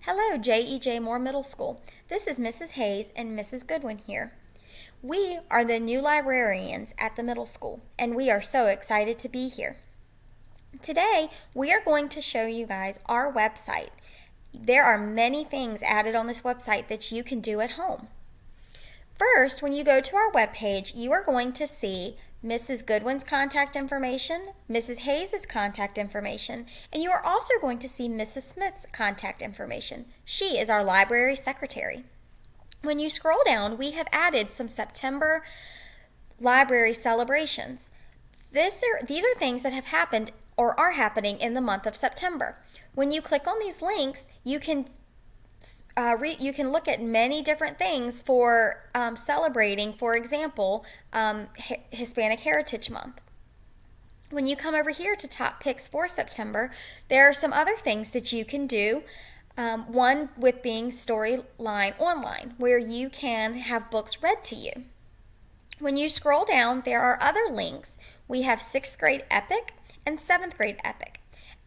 Hello, J.E.J. Moore Middle School. This is Mrs. Hayes and Mrs. Goodwin here. We are the new librarians at the middle school, and we are so excited to be here. Today, we are going to show you guys our website. There are many things added on this website that you can do at home. First, when you go to our webpage, you are going to see Mrs. Goodwin's contact information, Mrs. Hayes' contact information, and you are also going to see Mrs. Smith's contact information. She is our library secretary. When you scroll down, we have added some September library celebrations. These are things that have happened or are happening in the month of September. When you click on these links, you can look at many different things for celebrating, for example, Hispanic Heritage Month. When you come over here to Top Picks for September, there are some other things that you can do. One with being Storyline Online, where you can have books read to you. When you scroll down, there are other links. We have 6th grade Epic and 7th grade Epic.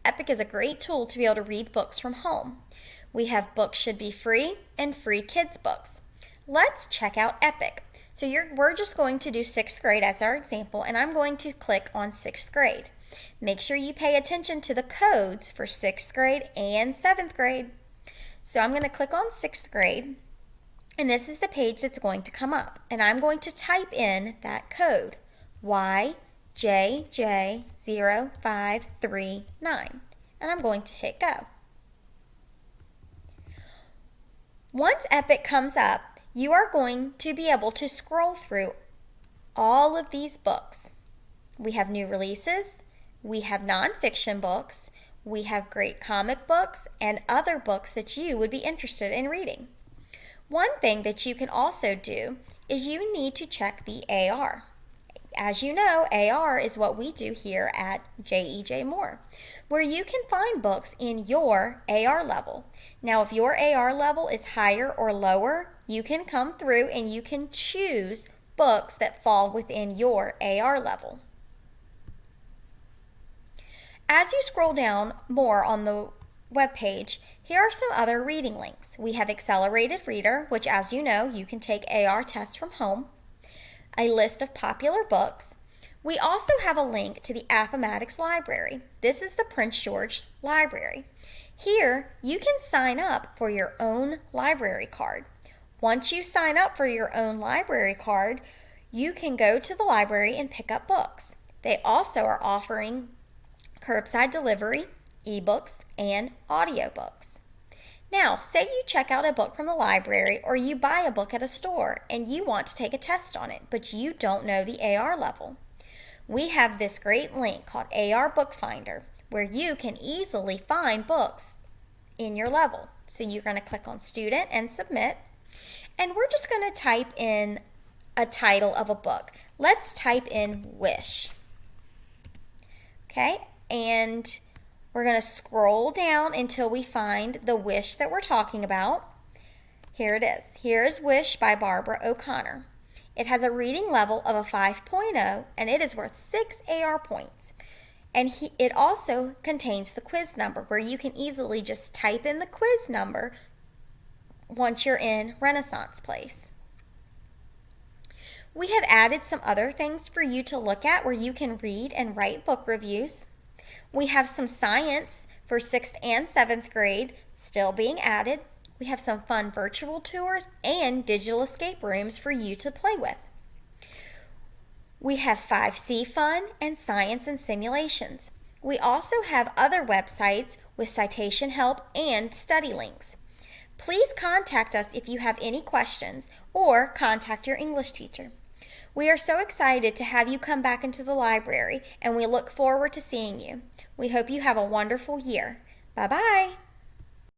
Epic is a great tool to be able to read books from home. We have Books Should Be Free and Free Kids Books. Let's check out Epic. So we're just going to do 6th grade as our example, and I'm going to click on 6th grade. Make sure you pay attention to the codes for 6th grade and 7th grade. So I'm going to click on 6th grade, and this is the page that's going to come up. And I'm going to type in that code, YJJ0539, and I'm going to hit go. Once Epic comes up, you are going to be able to scroll through all of these books. We have new releases, we have nonfiction books, we have great comic books, and other books that you would be interested in reading. One thing that you can also do is you need to check the AR. As you know, AR is what we do here at J.E.J. Moore, where you can find books in your AR level. Now, if your AR level is higher or lower, you can come through and you can choose books that fall within your AR level. As you scroll down more on the webpage, here are some other reading links. We have Accelerated Reader, which, as you know, you can take AR tests from home. A list of popular books. We also have a link to the Appomattox Library. This is the Prince George Library. Here, you can sign up for your own library card. Once you sign up for your own library card, you can go to the library and pick up books. They also are offering curbside delivery, ebooks, and audiobooks. Now, say you check out a book from the library or you buy a book at a store and you want to take a test on it, but you don't know the AR level. We have this great link called AR Bookfinder, where you can easily find books in your level. So you're going to click on Student and Submit, and we're just going to type in a title of a book. Let's type in Wish. Okay, and we're going to scroll down until we find the Wish that we're talking about. Here it is. Here is Wish by Barbara O'Connor. It has a reading level of a 5.0, and it is worth 6 AR points. And it also contains the quiz number, where you can easily just type in the quiz number once you're in Renaissance Place. We have added some other things for you to look at where you can read and write book reviews. We have some science for 6th and 7th grade still being added. We have some fun virtual tours and digital escape rooms for you to play with. We have 5C fun and science and simulations. We also have other websites with citation help and study links. Please contact us if you have any questions or contact your English teacher. We are so excited to have you come back into the library, and we look forward to seeing you. We hope you have a wonderful year. Bye-bye.